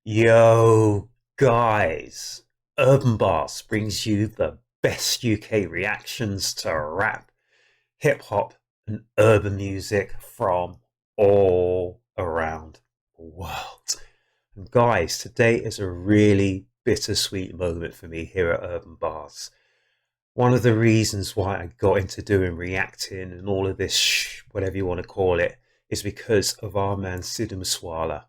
Yo, guys, Urban Barz brings you the best UK reactions to rap, hip hop, and urban music from all around the world. And guys, today is a really bittersweet moment for me here at Urban Barz. One of the reasons why I got into doing reacting and all of this whatever you want to call it, is because of our man Sidhu Moosewala.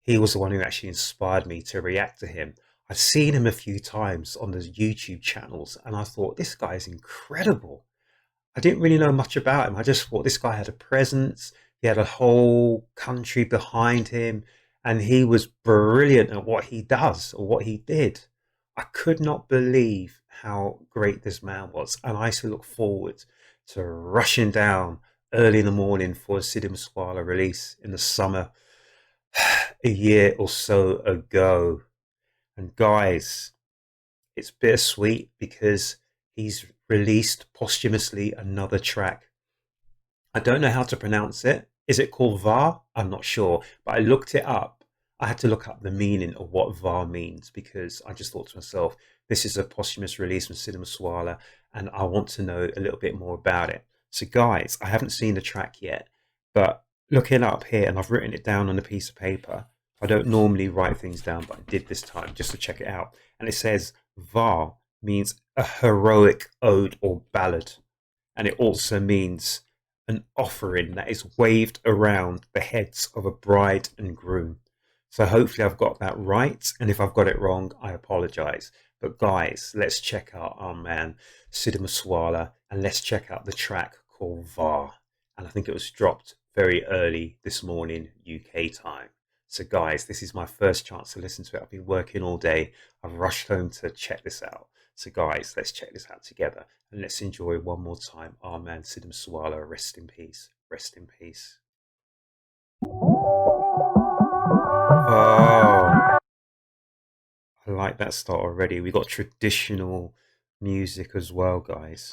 He was the one who actually inspired me to react to him. I've seen him a few times on the YouTube channels and I thought, this guy is incredible. I didn't really know much about him. I just thought this guy had a presence. He had a whole country behind him and he was brilliant at what he does or what he did. I could not believe how great this man was. And I used to look forward to rushing down early in the morning for a Sidhu Moosewala release in the summer a year or so ago. And guys, it's bittersweet because he's released posthumously another track. I don't know how to pronounce it. Is it called Vaar? I'm not sure, but I looked it up. I had to look up the meaning of what Vaar means because I just thought to myself, this is a posthumous release from Sidhu Moosewala and I want to know a little bit more about it. So guys, I haven't seen the track yet, but looking up here, and I've written it down on a piece of paper. I don't normally write things down, but I did this time just to check it out. And it says Vaar means a heroic ode or ballad. And it also means an offering that is waved around the heads of a bride and groom. So hopefully I've got that right. And if I've got it wrong, I apologize. But guys, let's check out our man Sidhu Moosewala and let's check out the track called Vaar. And I think it was dropped very early this morning UK time. So guys, this is my first chance to listen to it. I've been working all day. I've rushed home to check this out. So guys, let's check this out together and let's enjoy one more time our man Sidhu Moosewala. Rest in peace. Rest in peace. Oh, I like that start already. We got traditional music as well, guys.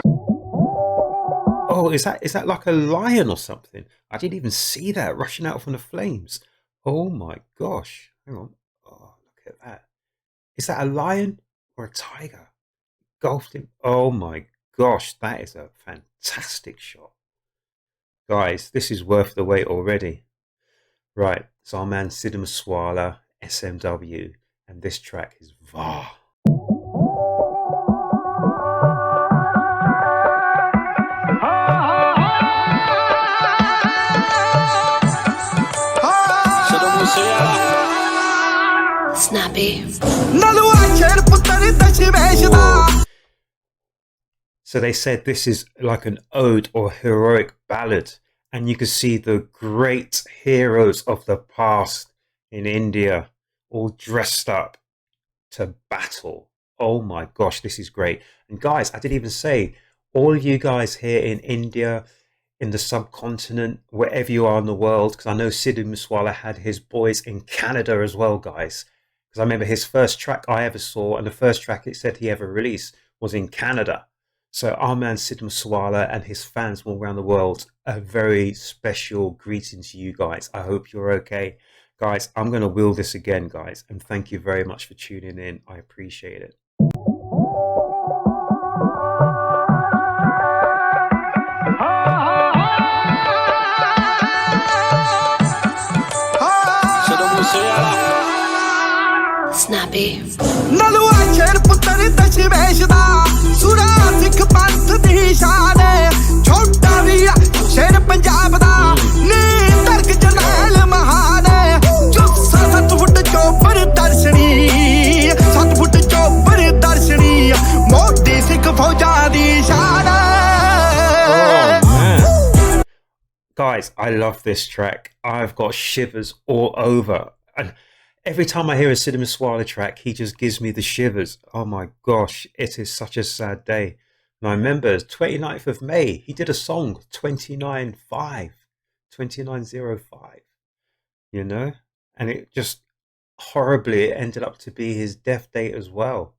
Oh, is that like a lion or something? I didn't even see that rushing out from the flames. Oh my gosh. Hang on. Oh, look at that. Is that a lion or a tiger? Golfed him. Oh my gosh, that is a fantastic shot. Guys, this is worth the wait already. Right, it's our man Sidhu Moosewala, SMW, and this track is Vaar. Snappy. So they said this is like an ode or heroic ballad, and you can see the great heroes of the past in India all dressed up to battle. Oh my gosh, this is great. And guys, I didn't even say, all you guys here in India, in the subcontinent, wherever you are in the world, because I know Sidhu Moosewala had his boys in Canada as well, guys. Because I remember his first track I ever saw, and the first track it said he ever released was in Canada. So our man Sidhu Moosewala and his fans all around the world, a very special greeting to you guys. I hope you're okay. Guys, I'm going to wheel this again, guys, and thank you very much for tuning in. I appreciate it. Snappy. Sikh ਪੰਥ ਦੀ ਸ਼ਾਨ ਛੋਟਾ ਵੀ ਸ਼ੇਰ ਪੰਜਾਬ ਦਾ ਨੀ ਤਰਕ ਜਰਨੈਲ ਮਹਾਨ ਜੋ 7 ਫੁੱਟ chopper ਦਰਸ਼ਨੀ 7 ਫੁੱਟ chopper ਦਰਸ਼ਨੀ ਮੋਢੀ ਸਿੱਖ ਫੌਜਾਂ ਦੀ ਸ਼ਾਨ. Guys, I love this track. I've got shivers all over. And every time I hear a Sidhu Moosewala track, he just gives me the shivers. Oh my gosh, it is such a sad day. And I remember 29th of May, he did a song, 29.5, 29.05, you know? And it just horribly it ended up to be his death date as well.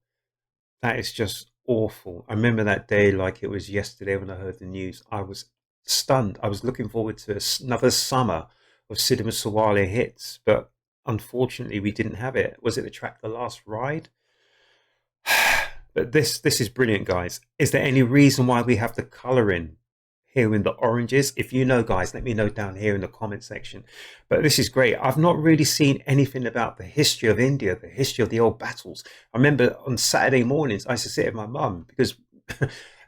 That is just awful. I remember that day like it was yesterday when I heard the news. I was stunned. I was looking forward to another summer of Sidhu Moosewala hits, but unfortunately we didn't have it. Was it the track The Last Ride? But this is brilliant, guys. Is there any reason why we have the colouring here in the oranges? If you know, guys, let me know down here in the comment section. But this is great. I've not really seen anything about the history of India, the history of the old battles. I remember on Saturday mornings I used to sit with my mum, because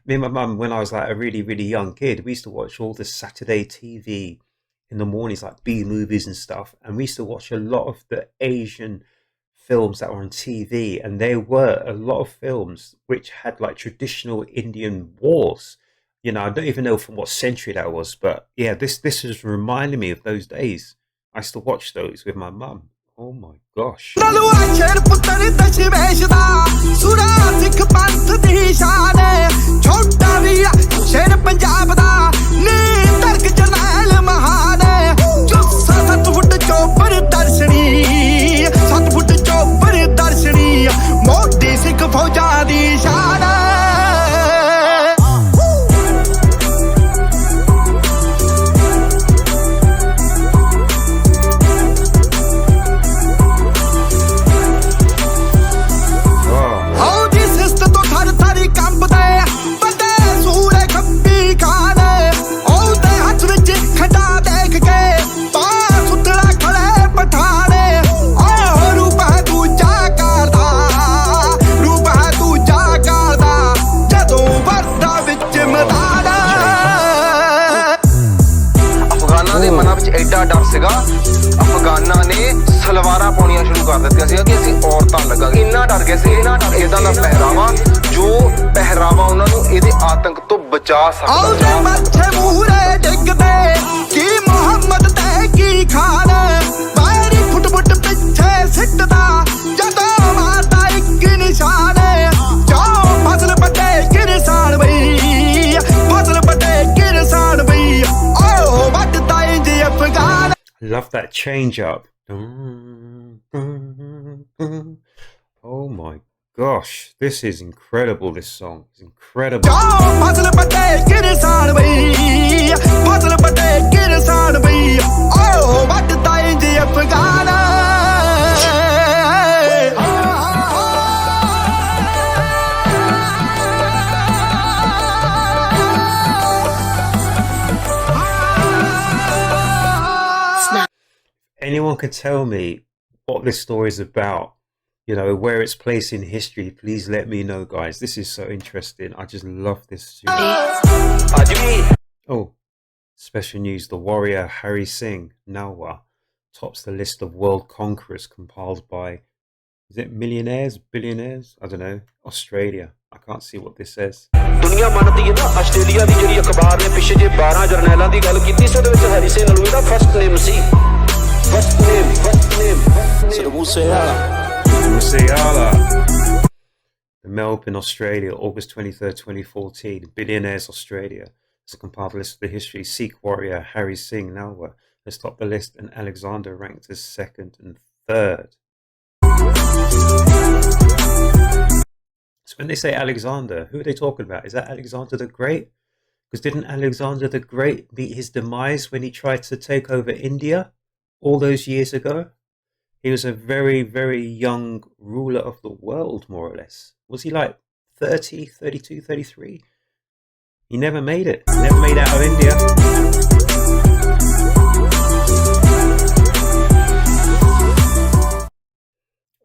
me and my mum, when I was like a really, really young kid, we used to watch all the Saturday TV in the mornings, like B movies and stuff. And we used to watch a lot of the Asian films that were on TV, and there were a lot of films which had like traditional Indian wars. You know, I don't even know from what century that was, but yeah, this is reminding me of those days. I used to watch those with my mum. Oh my gosh. डर सीगा अफगाना ने सलवारा पाउणियां शुरू कर दित्तियां सी कि ਅਸੀਂ ਔਰਤਾਂ ਲੱਗਾਂਗੇ ਇੰਨਾ ਡਰ ਗਏ ਸੀ ਇਹਨਾਂ ਇਦਾਂ ਦਾ ਪਹਿਰਾਵਾ ਜੋ ਪਹਿਰਾਵਾ ਉਹਨਾਂ ਨੂੰ ਇਹਦੇ ਆਤੰਕ ਤੋਂ ਬਚਾ ਸਕਦਾ ਹੈ ਮੱਥੇ ਮੂਹਰੇ ਡਿੱਗਦੇ ਕੀ ਮੁਹੰਮਦ ਤੇ ਕੀ ਖਾਨ ਬਾਹਰੀ ਫੁੱਟ ਪਿੱਛੇ ਸਿੱਟਦਾ ਜਦੋਂ ਮਾਰਦਾ ਇੱਕ ਨਿਸ਼ਾਨ ਜੋ ਫਸਲ ਪੱਟੇ ਕਿਰਸਾਨ ਬਈ ਫਸਲ ਪੱਟੇ ਕਿਰਸਾਨ ਬਈ ਓ ਵੱਟਦਾ ਇੰਜ Afghan Love that change up. Oh my gosh, this is incredible. This song is incredible. Anyone can tell me what this story is about, you know, where it's placed in history, please let me know, guys. This is so interesting. I just love this. Oh, special news. The warrior Hari Singh Nalwa tops the list of world conquerors compiled by, is it millionaires, billionaires? I don't know. Australia. I can't see what this says. ਦੁਨੀਆ ਮੰਨਦੀ ਹੈ ਨਾ Australia ਦੀ ਜਿਹੜੀ ਅਖਬਾਰ ਨੇ ਪਿੱਛੇ ਜੇ 12 ਜਰਨੈਲਾਂ ਦੀ ਗੱਲ ਕੀਤੀ ਸੀ ਉਹਦੇ ਵਿੱਚ ਹਰੀ ਸਿੰਘ ਨਲੂਏ ਦਾ first name C first name Sidhu Moosewala. Moosewala. The Melbourne, Australia, August 23rd, 2014. Billionaires Australia. It's a compiled list of the history. Sikh warrior Hari Singh Nalwa has topped the list, and Alexander ranked as second and third. So when they say Alexander, who are they talking about? Is that Alexander the Great? Because didn't Alexander the Great meet his demise when he tried to take over India all those years ago? He was a very, very young ruler of the world, more or less. Was he like 30, 32, 33? He never made it. Never made out of India.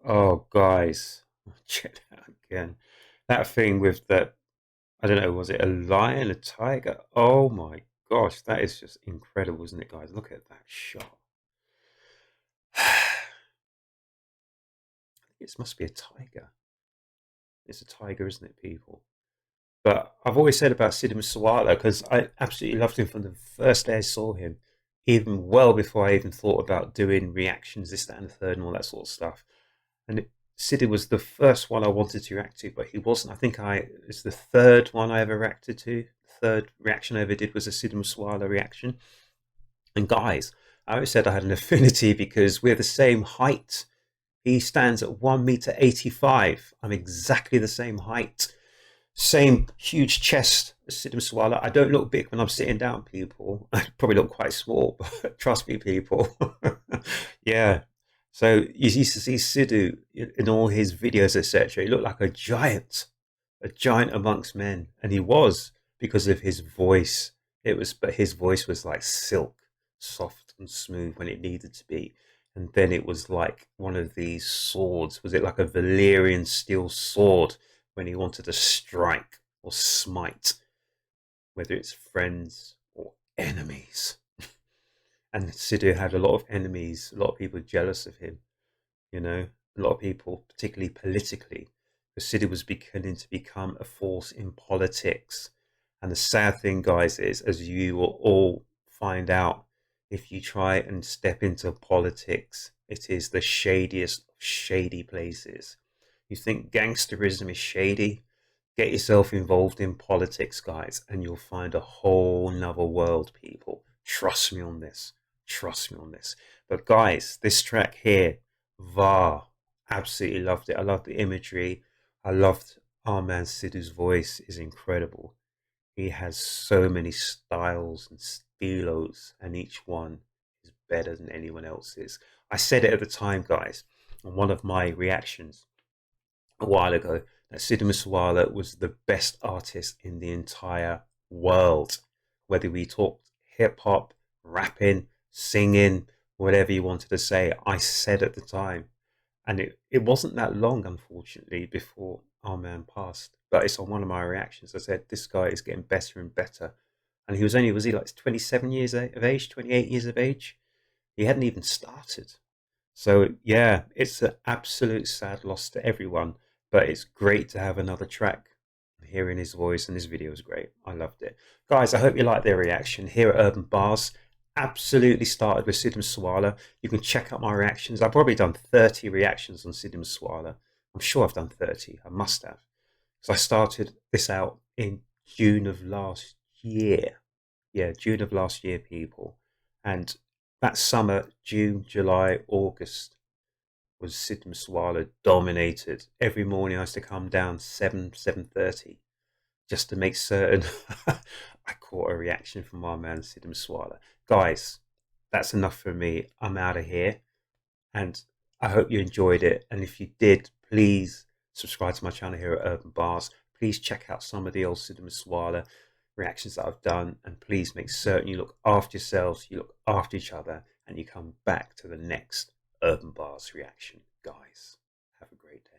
Oh, guys. Check that out again. That thing with that, I don't know, was it a lion, a tiger? Oh my gosh, that is just incredible, isn't it, guys? Look at that shot. It must be a tiger. It's a tiger, isn't it, people? But I've always said about Sidhu Moosewala, because I absolutely loved him from the first day I saw him, even well before I even thought about doing reactions, this, that, and the third, and all that sort of stuff. And Sidhu was the first one I wanted to react to, but he wasn't. I think it's the third one I ever reacted to. The third reaction I ever did was a Sidhu Moosewala reaction. And guys, I always said I had an affinity because we're the same height. He stands at 1.85 m. I'm exactly the same height. Same huge chest as Sidhu Moosewala. I don't look big when I'm sitting down, people. I probably look quite small, but trust me, people. Yeah. So you used to see Sidhu in all his videos, etc. He looked like a giant amongst men, and he was because of his voice. But his voice was like silk, soft and smooth when it needed to be. And then it was like one of these swords. Was it like a Valyrian steel sword when he wanted to strike or smite, whether it's friends or enemies? And Sidhu had a lot of enemies, a lot of people jealous of him, a lot of people, particularly politically, because Sidhu was beginning to become a force in politics. And the sad thing, guys, is, as you will all find out, if you try and step into politics, it is the shadiest of shady places. You think gangsterism is shady? Get yourself involved in politics, guys, and you'll find a whole nother world, people. Trust me on this. Trust me on this. But guys, this track here, Vaar, absolutely loved it. I loved the imagery. I loved our man Sidhu's voice is incredible. He has so many styles and stilos, and each one is better than anyone else's. I said it at the time, guys, on one of my reactions a while ago, that Sidhu Moose Wala was the best artist in the entire world. Whether we talked hip hop, rapping, singing, whatever you wanted to say, I said at the time. And it wasn't that long, unfortunately, before our man passed. But it's on one of my reactions. I said, this guy is getting better and better. And was he like 27 years of age, 28 years of age? He hadn't even started. So yeah, it's an absolute sad loss to everyone. But it's great to have another track. Hearing his voice, and his video was great. I loved it. Guys, I hope you liked their reaction here at Urb'n Barz. Absolutely started with Sidhu Moose Wala. You can check out my reactions. I've probably done 30 reactions on Sidhu Moose Wala. I'm sure I've done 30. I must have. So I started this out in June of last year. Yeah, June of last year, people. And that summer, June, July, August, was Sidhu Moose Wala dominated. Every morning I used to come down 7:30, just to make certain I caught a reaction from our man Sidhu Moose Wala. Guys, that's enough for me. I'm out of here, and I hope you enjoyed it. And if you did, please subscribe to my channel here at Urb'n Barz. Please check out some of the old Sidhu Moose Wala reactions that I've done, and please make certain you look after yourselves, you look after each other, and you come back to the next Urb'n Barz reaction. Guys, have a great day.